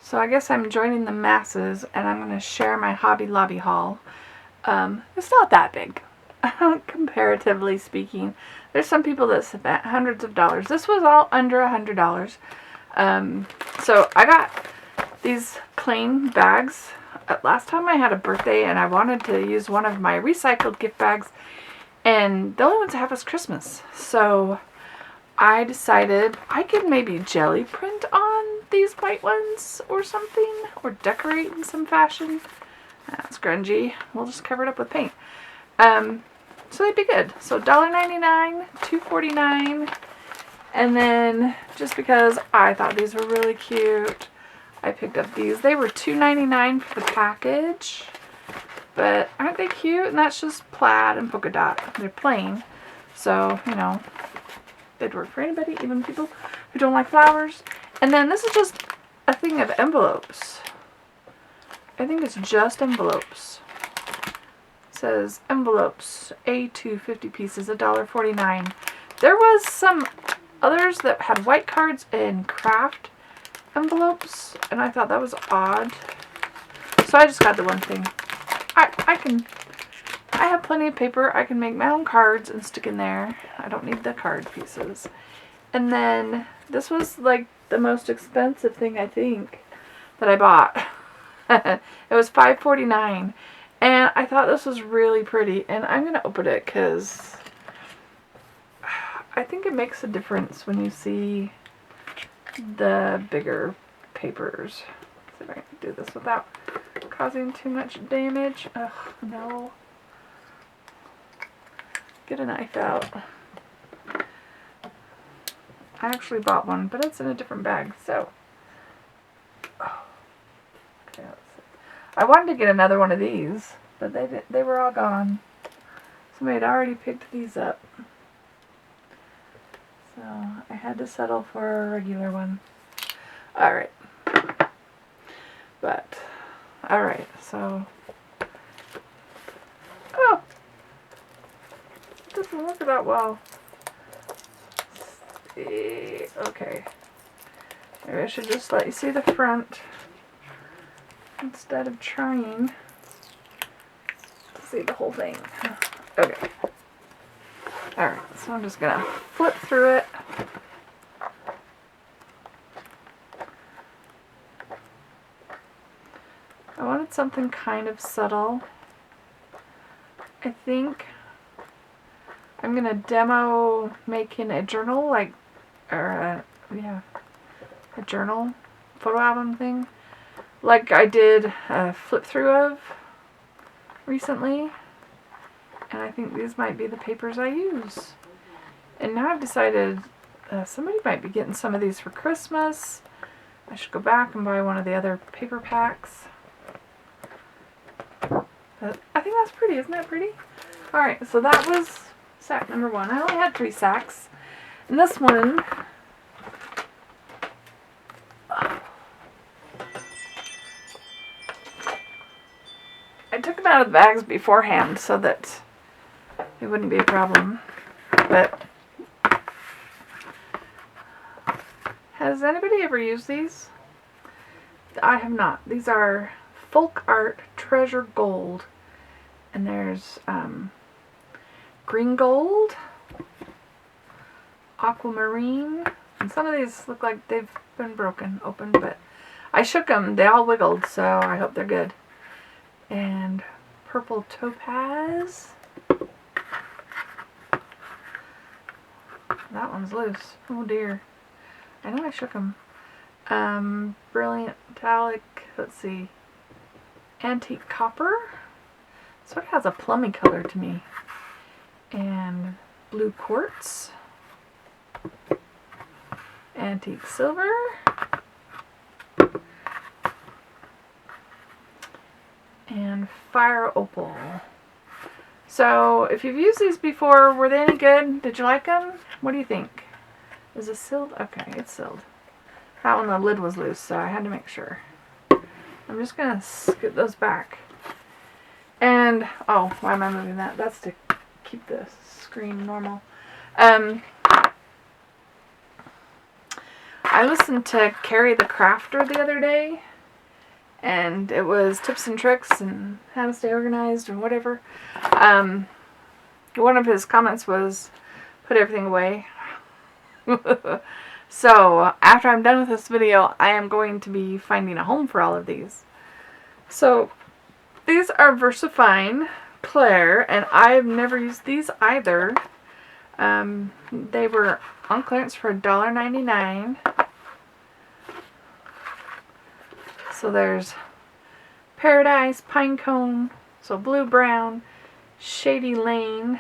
So I guess I'm joining the masses, and I'm going to share my Hobby Lobby haul. It's not that big, comparatively speaking. There's some people that spent hundreds of dollars. This was all under $100. So I got these plain bags. Last time I had a birthday, and I wanted to use one of my recycled gift bags, and the only ones I have is Christmas. So I decided I could maybe jelly print on these white ones or something, or decorate in some fashion. That's grungy. We'll just cover it up with paint. So they'd be good. So $1.99, $2.49, and then just because I thought these were really cute, I picked up these. They were $2.99 for the package, but aren't they cute? And that's just plaid and polka dot. They're plain, so you know they'd work for anybody, even people who don't like flowers. And then this is just a thing of envelopes. I think it's just envelopes. It says envelopes, A2 50 pieces, $1.49. There was some others that had white cards and craft envelopes, and I thought that was odd. So I just got the one thing. I have plenty of paper. I can make my own cards and stick in there. I don't need the card pieces. And then this was like the most expensive thing I think that I bought. It was $5.49, and I thought this was really pretty, and I'm gonna open it because I think it makes a difference when you see the bigger papers. Let's see if I can do this without causing too much damage. Ugh, no. Get a knife out. I actually bought one, but it's in a different bag, so. Oh. Okay, let's see. I wanted to get another one of these, but they were all gone. Somebody had already picked these up. So I had to settle for a regular one. Alright. But, alright, so. Oh! It doesn't look that well. Okay. Maybe I should just let you see the front instead of trying to see the whole thing. Okay. Alright, so I'm just gonna flip through it. I wanted something kind of subtle. I think I'm gonna demo making a journal, like, or a journal photo album thing, like I did a flip through of recently. And I think these might be the papers I use. And now I've decided somebody might be getting some of these for Christmas. I should go back and buy one of the other paper packs. But I think that's pretty. Isn't that pretty? Alright, so that was sack number 1. I only had 3 sacks. And this one, I took them out of the bags beforehand so that it wouldn't be a problem. But has anybody ever used these? I have not. These are Folk Art Treasure Gold. And there's green gold, aquamarine, and some of these look like they've been broken open, but I shook them. They all wiggled, so I hope they're good. And purple topaz. That one's loose. Oh dear. I know I shook them. Brilliant metallic. Let's see. Antique copper. Sort of has a plummy color to me. And blue quartz. Antique silver. And fire opal. So, if you've used these before, were they any good? Did you like them? What do you think? Is it sealed? Okay, it's sealed. That one, the lid was loose, so I had to make sure. I'm just going to scoot those back. And, oh, why am I moving that? That's to keep the screen normal. I listened to Carrie the Crafter the other day, and it was tips and tricks and how to stay organized and whatever. One of his comments was, put everything away. So after I'm done with this video, I am going to be finding a home for all of these. So these are VersaFine Claire, and I've never used these either. They were on clearance for $1.99. So there's Paradise, Pinecone, so Blue Brown, Shady Lane.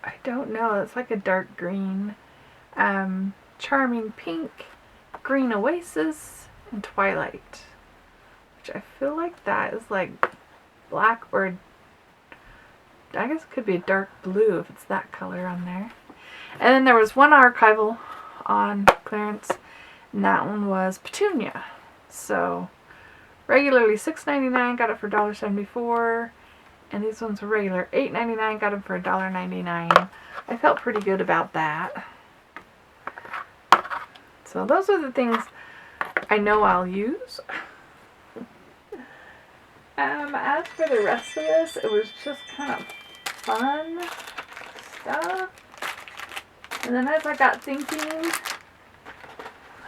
I don't know, it's like a dark green. Charming Pink, Green Oasis, and Twilight. Which I feel like that is like black, or I guess it could be a dark blue if it's that color on there. And then there was one archival on clearance, and that one was Petunia. So regularly $6.99, got it for $1.74. And these ones were regular $8.99, got them for $1.99. I felt pretty good about that. So those are the things I know I'll use. As for the rest of this, it was just kind of fun stuff. And then as I got thinking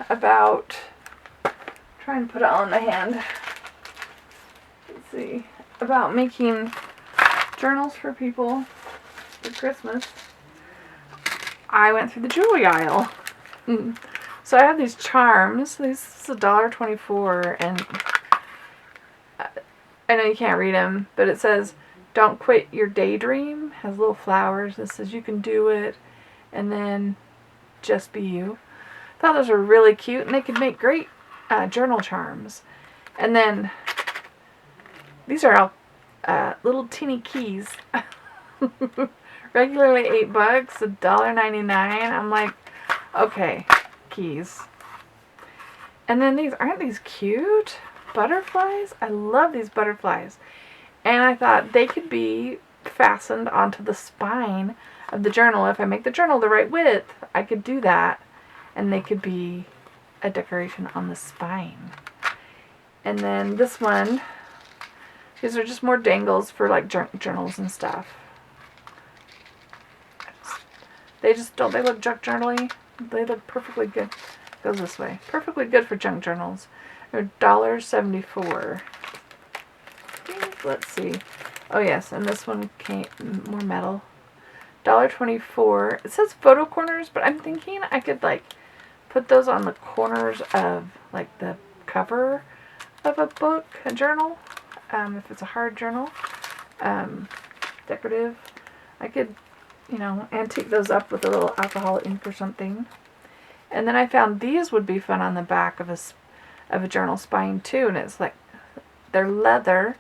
about trying to put it all in my hand, let's see, about making journals for people for Christmas, I went through the jewelry aisle. So I have these charms. This is $1.24, and I know you can't read them, but it says, "Don't quit your daydream." It has little flowers. It says you can do it, and then just be you. I thought those were really cute, and they could make great journal charms. And then these are all little teeny keys. Regularly $8, $1.99. I'm like, okay, keys. And then these, aren't these cute? Butterflies? I love these butterflies. And I thought they could be fastened onto the spine of the journal. If I make the journal the right width, I could do that. And they could be a decoration on the spine. And then this one, these are just more dangles for like junk journals and stuff. They just don't, they look junk journal-y. They look perfectly good. Goes this way. Perfectly good for junk journals. They're $1.74. Let's see. Oh yes, and this one came more metal. $1.24. It says photo corners, but I'm thinking I could like put those on the corners of like the cover of a book, a journal. If it's a hard journal, decorative, I could, you know, antique those up with a little alcohol ink or something. And then I found these would be fun on the back of a journal spine too, and it's like, they're leather.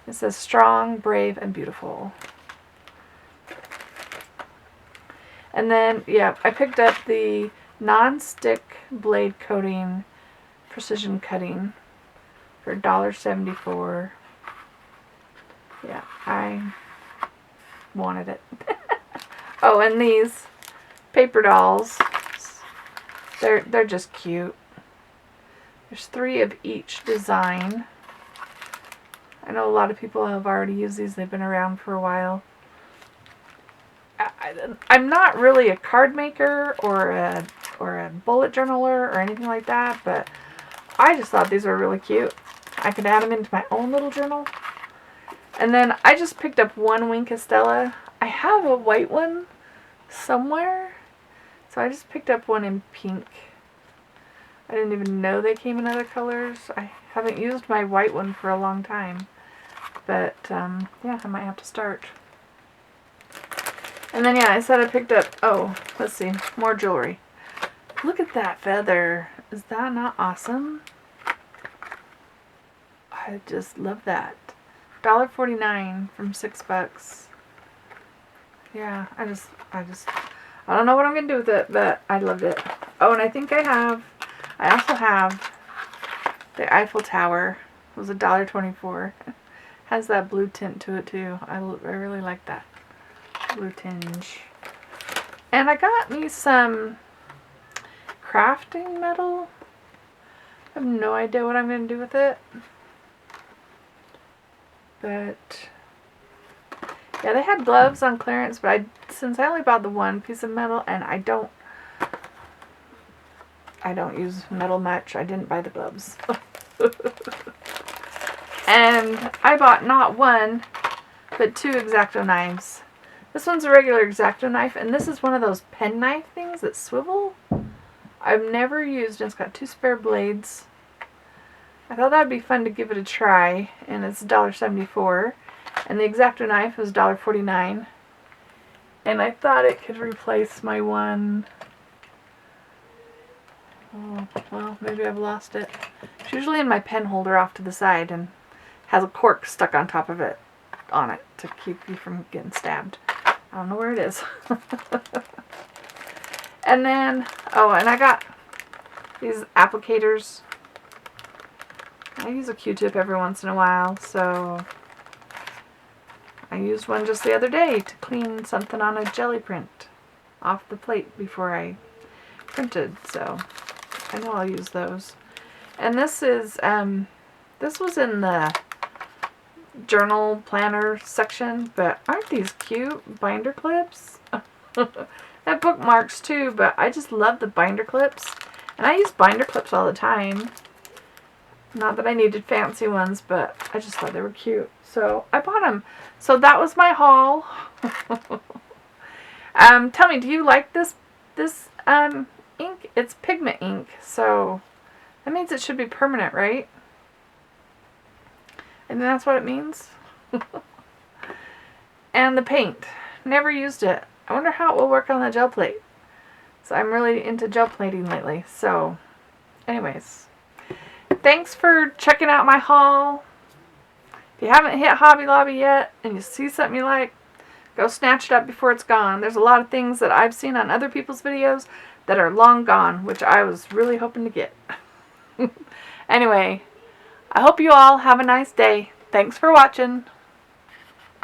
It says strong, brave, and beautiful. And then, yeah, I picked up the non-stick blade coating precision cutting for $1.74. Yeah, I wanted it. Oh, and these paper dolls, they're just cute. There's 3 of each design. I know a lot of people have already used these. They've been around for a while. I'm not really a card maker or a bullet journaler or anything like that, but I just thought these were really cute. I could add them into my own little journal. And then I just picked up one Wink of Stella. I have a white one somewhere, so I just picked up one in pink. I didn't even know they came in other colors. I haven't used my white one for a long time, but yeah, I might have to start. And then yeah, I said I picked up, oh, let's see, more jewelry. Look at that feather. Is that not awesome? I just love that. $1.49 from $6. Yeah, I don't know what I'm gonna do with it, but I loved it. Oh, and I think I also have the Eiffel Tower. It was $1.24. Has that blue tint to it too. I really like that blue tinge. And I got me some crafting metal. I have no idea what I'm going to do with it. But yeah, they had gloves on clearance, but since I only bought the one piece of metal and I don't use metal much, I didn't buy the gloves. And I bought not one, but 2 X-Acto knives. This one's a regular X-Acto knife, and this is one of those pen knife things that swivel. I've never used it. It's got 2 spare blades. I thought that would be fun to give it a try, and it's $1.74. And the X-Acto knife is $1.49. And I thought it could replace my one. Oh, well, maybe I've lost it. It's usually in my pen holder off to the side and has a cork stuck on top of it, on it, to keep you from getting stabbed. I don't know where it is. And then, oh, and I got these applicators. I use a Q-tip every once in a while, so I used one just the other day to clean something on a jelly print off the plate before I printed, so I know I'll use those. And this is, this was in the journal planner section, but aren't these cute binder clips? I have bookmarks too, but I just love the binder clips. And I use binder clips all the time. Not that I needed fancy ones, but I just thought they were cute. So I bought them. So that was my haul. Tell me, do you like this ink? It's pigment ink, so that means it should be permanent, right? And that's what it means. And the paint. Never used it. I wonder how it will work on the gel plate. So I'm really into gel plating lately. So anyways, thanks for checking out my haul. If you haven't hit Hobby Lobby yet and you see something you like, go snatch it up before it's gone. There's a lot of things that I've seen on other people's videos that are long gone, which I was really hoping to get. Anyway, I hope you all have a nice day. Thanks for watching.